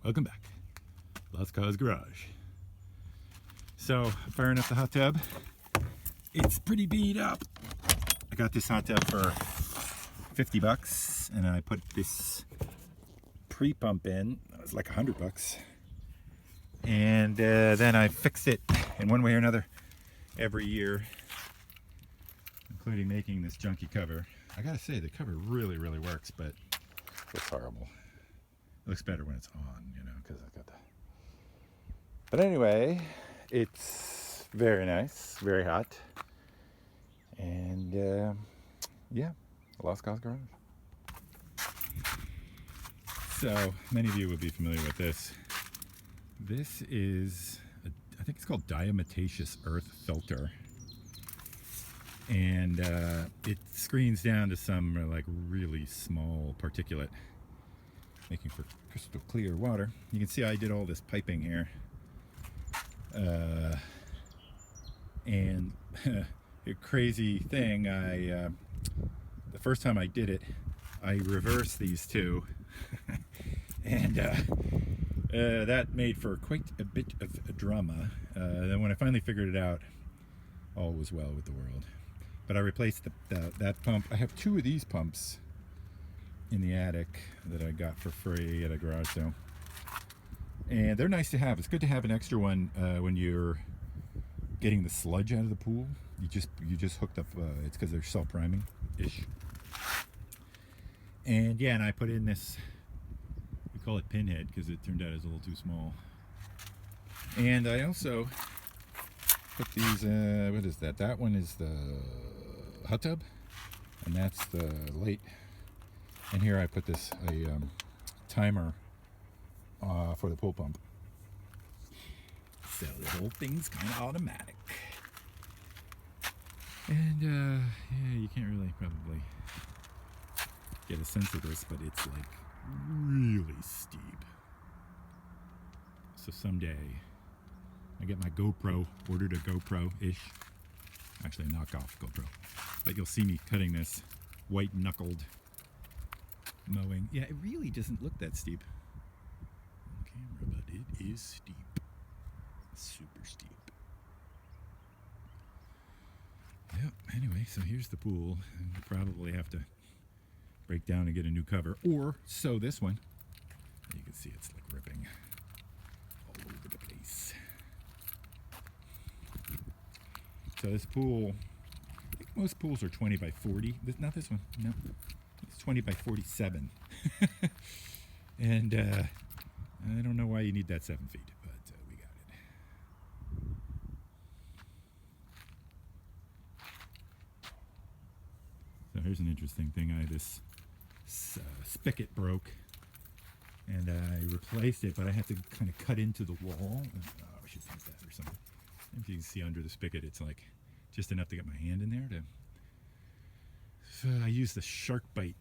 Welcome back. Lost Cause Garage. So, firing up the hot tub. It's pretty beat up. I got this hot tub for 50 bucks and I put this pre-pump in. It was like 100 bucks. And then I fixed it in one way or another every year, including making this junky cover. I gotta say, the cover really works, but it's horrible. It looks better when it's on, you know, because I got the... But anyway, it's very nice, very hot. And yeah, Lost Cause Garage. So, many of you will be familiar with this. This is, I think it's called diatomaceous earth filter. And it screens down to some like really small particulate, making for crystal clear water. You can see I did all this piping here. And a crazy thing, the first time I did it, I reversed these two. And that made for quite a bit of drama. Then when I finally figured it out, all was well with the world. But I replaced that pump. I have two of these pumps in the attic that I got for free at a garage sale. And they're nice to have. It's good to have an extra one when you're getting the sludge out of the pool. You just hooked up, it's because they're self-priming-ish. And yeah, and I put in this, we call it pinhead because it turned out it was a little too small. And I also put these, what is that? That one is the hot tub, and that's the late. And here I put this, a timer for the pool pump. So the whole thing's kind of automatic. And yeah, you can't really probably get a sense of this, but it's like really steep. So someday I get my GoPro, ordered a GoPro-ish, actually a knockoff GoPro, but you'll see me cutting this white-knuckled mowing. Yeah, it really doesn't look that steep on camera, but it is steep. Super steep. Yep, anyway, so here's the pool. I'll probably have to break down and get a new cover, or sew this one. You can see it's like ripping all over the place. So this pool, I think most pools are 20 by 40. Not this one, no. It's 20 by 47. And I don't know why you need that 7 feet, but we got it. So here's an interesting thing. I had this spigot broke, and I replaced it, but I had to kind of cut into the wall. I should paint that or something. If you can see under the spigot, it's like just enough to get my hand in there. So I used the shark bite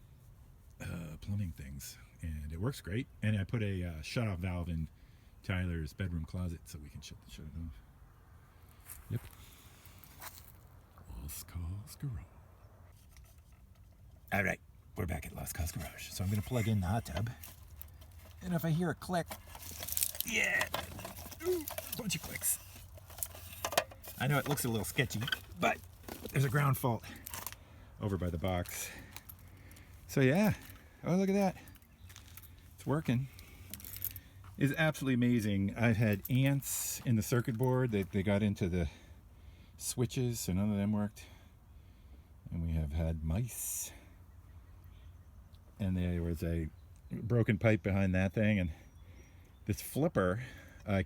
plumbing things, and it works great. And I put a shut-off valve in Tyler's bedroom closet so we can shut it off. Yep. Lost Cause Garage. All right, we're back at Lost Cause Garage. So I'm going to plug in the hot tub. And if I hear a click, yeah, ooh, bunch of clicks. I know it looks a little sketchy, but there's a ground fault over by the box. So yeah, oh look at that. It's working. It's absolutely amazing. I've had ants in the circuit board. They got into the switches, so none of them worked. And we have had mice. And there was a broken pipe behind that thing, and this flipper, I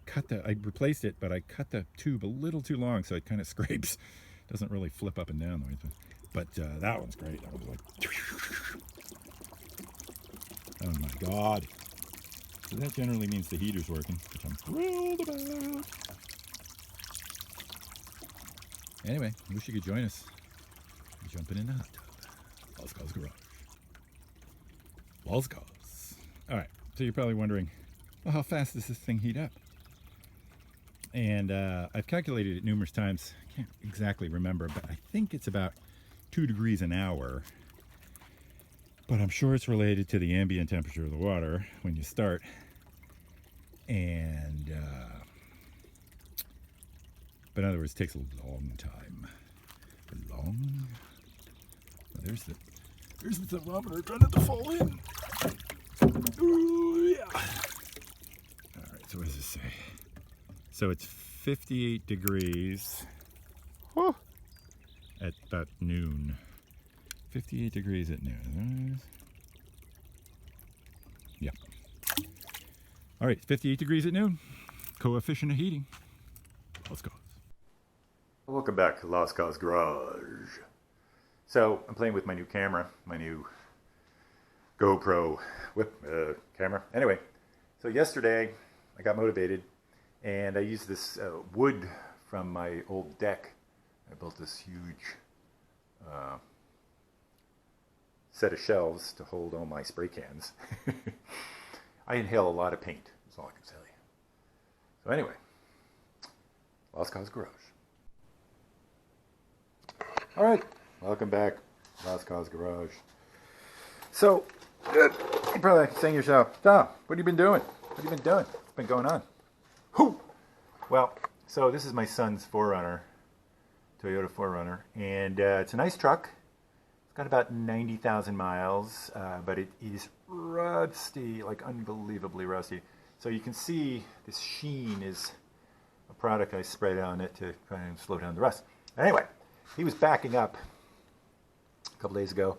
replaced it, but I cut the tube a little too long, so it kind of scrapes. Doesn't really flip up and down the way, but that one's great. I was like, oh my god. So that generally means the heater's working, which I'm thrilled about. Anyway, I wish you could join us. We're jumping in the hot tub. Lost Cause Garage. Lost Cause. Alright, so you're probably wondering, well, how fast does this thing heat up? And I've calculated it numerous times. I can't exactly remember, but I think it's about 2 degrees an hour. But I'm sure it's related to the ambient temperature of the water when you start. And, but in other words, it takes a long time. Well, there's the thermometer trying to fall in. Ooh, yeah. All right, so what does this say? So it's 58 degrees at about noon. 58 degrees at noon. Yeah. All right, 58 degrees at noon. Coefficient of heating. Lost Cause. Welcome back to Lost Cause Garage. So I'm playing with my new camera, my new GoPro whip camera. Anyway, so yesterday I got motivated and I used this wood from my old deck. I built this huge set of shelves to hold all my spray cans. I inhale a lot of paint, that's all I can tell you. So anyway, Lost Cause Garage. All right, welcome back, Lost Cause Garage. So, you're probably saying to yourself, Tom, what have you been doing? What have you been doing? What's been going on? Whoo! Well, so this is my son's 4Runner, Toyota 4Runner, and it's a nice truck. It's got about 90,000 miles, but it is rusty, like unbelievably rusty. So you can see this sheen is a product I sprayed on it to kind of slow down the rust. Anyway, he was backing up a couple days ago,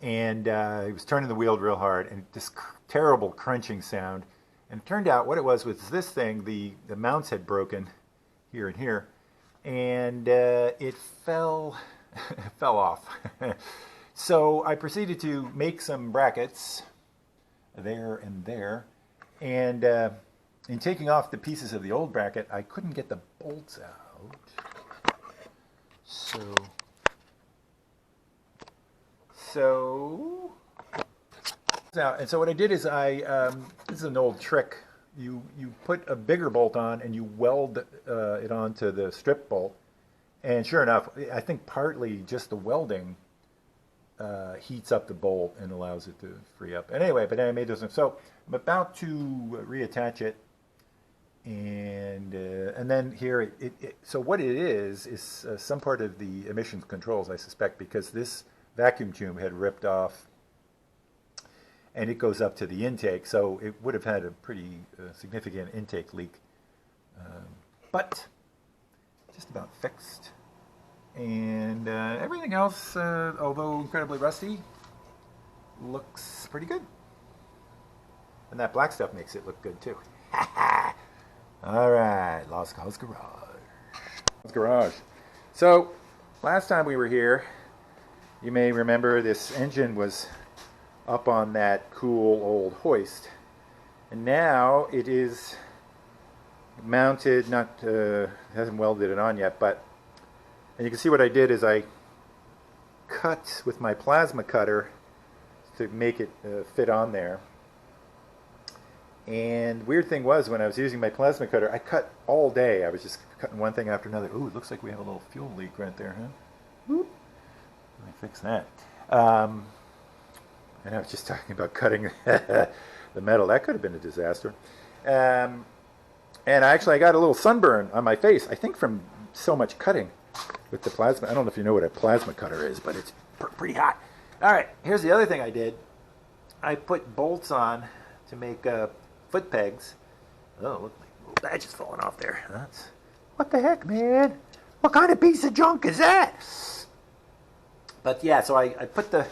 and he was turning the wheel real hard, and this terrible crunching sound. And it turned out what it was this thing, the mounts had broken here and here, and it fell off. So I proceeded to make some brackets there and there, and in taking off the pieces of the old bracket, I couldn't get the bolts out. So what I did is this is an old trick. You put a bigger bolt on and you weld it onto the strip bolt, and sure enough, I think partly just the welding heats up the bolt and allows it to free up. And anyway, but then I made those. So I'm about to reattach it, and then here so what it is some part of the emissions controls, I suspect, because this vacuum tube had ripped off and it goes up to the intake, so it would have had a pretty significant intake leak, but just about fixed. And everything else, although incredibly rusty, looks pretty good. And that black stuff makes it look good too. All right, Lost Cause Garage. So, last time we were here, you may remember this engine was up on that cool old hoist. And now it is mounted, hasn't welded it on yet, but, and you can see what I did is I cut with my plasma cutter to make it fit on there. And weird thing was, when I was using my plasma cutter, I cut all day. I was just cutting one thing after another. Ooh, it looks like we have a little fuel leak right there, huh? Whoop. Let me fix that. And I was just talking about cutting the metal. That could have been a disaster. And I got a little sunburn on my face, I think from so much cutting with the plasma. I don't know if you know what a plasma cutter is, but it's pretty hot. All right, here's the other thing I did. I put bolts on to make foot pegs. Oh, look, my little badge is falling off there. What the heck, man? What kind of piece of junk is that? But yeah, so I put the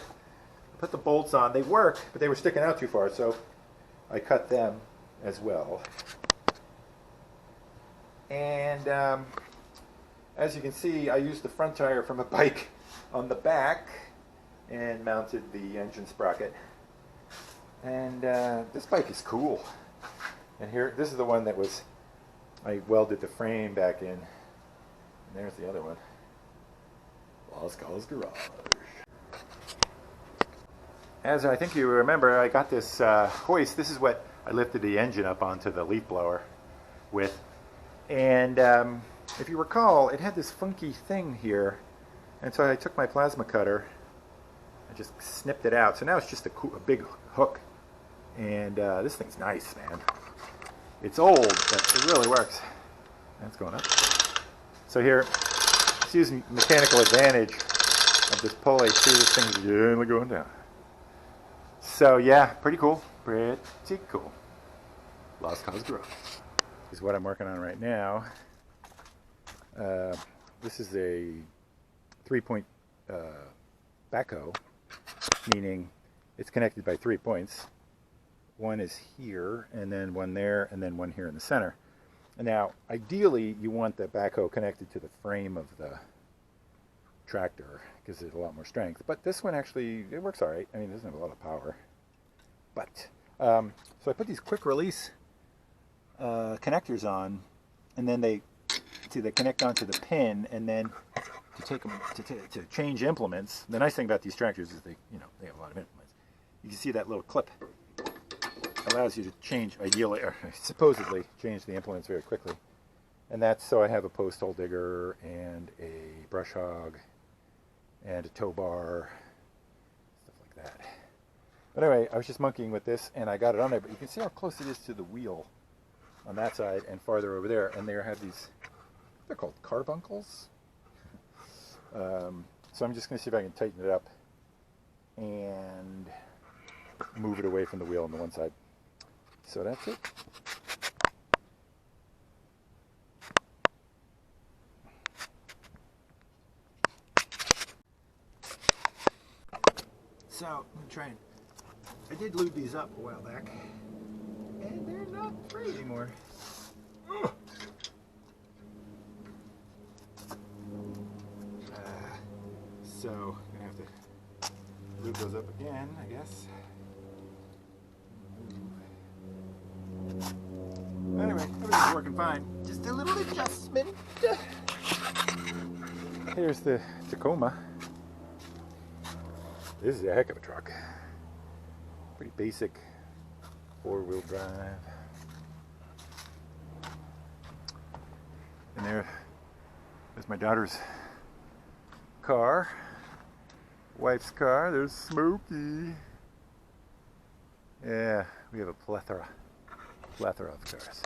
bolts on. They work, but they were sticking out too far, so I cut them as well. And as you can see, I used the front tire from a bike on the back and mounted the engine sprocket. And this bike is cool. And here, this is the one that I welded the frame back in. And there's the other one. Lost Cause Garage. As I think you remember, I got this hoist. This is what I lifted the engine up onto the leaf blower with. And if you recall, it had this funky thing here. And so I took my plasma cutter and just snipped it out. So now it's just a big hook. And this thing's nice, man. It's old, but it really works. That's going up. So here, it's using mechanical advantage of this pulley. See, this thing's gently going down. So yeah, pretty cool. Pretty cool. Lost Cause Garage is what I'm working on right now. This is a 3-point backhoe, meaning it's connected by 3 points. One is here, and then one there, and then one here in the center. And now, ideally, you want the backhoe connected to the frame of the tractor, because there's a lot more strength. But this one actually, it works all right. I mean, it doesn't have a lot of power. But, so I put these quick release connectors on, and then they connect onto the pin, and then to take them to change implements. The nice thing about these tractors is they have a lot of implements. You can see that little clip allows you to change, ideally, or supposedly change the implements very quickly. And that's so I have a post hole digger and a brush hog and a tow bar, stuff like that. But anyway, I was just monkeying with this and I got it on there, but you can see how close it is to the wheel on that side and farther over there. And they have these, they're called carbuncles. So I'm just going to see if I can tighten it up and move it away from the wheel on the one side. So that's it. So I'm going to try and, I did lube these up a while back, and they're not free anymore. So I'm going to have to lube those up again, I guess. Anyway, everything's working fine. Just a little adjustment. Here's the Tacoma. This is a heck of a truck. Pretty basic 4-wheel drive. And there's my daughter's car. Wife's car. There's Smokey. Yeah, we have a plethora of cars.